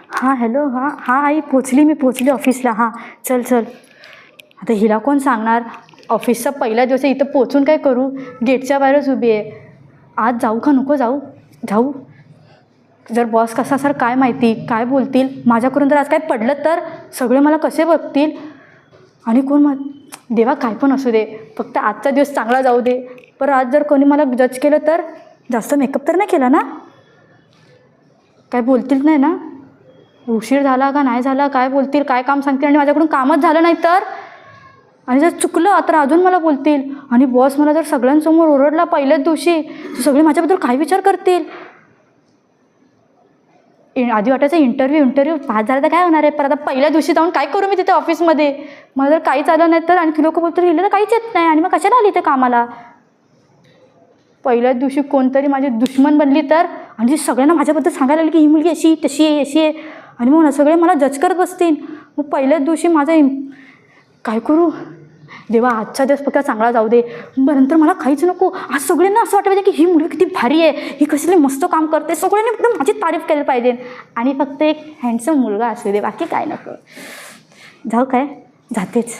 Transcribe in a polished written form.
हां हॅलो हां हां आई मी पोचली ऑफिसला. हां चल चल. आता हिला कोण सांगणार, ऑफिसचा पहिला दिवस आहे, इथं पोचून काय करू, गेटच्या बाहेरच उभी आहे. आज जाऊ का नको जाऊ, जाऊ. जर बॉस कसा सर काय माहिती काय बोलतील, माझ्याकडून जर आज काय पडलं तर सगळे मला कसे बघतील. आणि कोण देवा काय पण असू दे, फक्त आजचा दिवस चांगला जाऊ दे. पण आज जर कोणी मला जज केलं तर, जास्त मेकअप तर नाही केला ना, काय बोलतील नाही ना, उशीर झाला का नाही झाला काय बोलतील, काय काम सांगतील आणि माझ्याकडून कामच झालं नाही तर, आणि जर चुकलं तर अजून मला बोलतील. आणि बॉस मला जर सगळ्यांसमोर ओरडला पहिल्याच दिवशी, सगळे माझ्याबद्दल काय विचार करतील. आधी वाटायचं इंटरव्ह्यू पास झाला तर काय होणार आहे, पण आता पहिल्या दिवशी जाऊन काय करू मी तिथे ऑफिसमध्ये, मला जर काहीच आलं नाही तर, आणखी लोक बोलतात हिला तर काहीच येत नाही आणि मग कशाला आली इथे कामाला. पहिल्याच दिवशी कोणतरी माझी दुश्मन बनली तर, आणि सगळ्यांना माझ्याबद्दल सांगायला लागली की ही मुलगी अशी तशी आहे अशी आहे, आणि मग सगळे मला जज करत बसतील. मग पहिल्याच दिवशी माझं काय करू देवा, आजचा दिवस फक्त चांगला जाऊ दे, नंतर मला काहीच नको. आज सगळ्यांना असं वाटलं पाहिजे की ही मुलगी किती भारी आहे, ही कसली मस्त काम करते, सगळ्यांनी एकदम माझी तारीफ केली पाहिजे, आणि फक्त एक हँडसम मुलगा असू दे, बाकी काय नको. जाऊ काय, जातेच.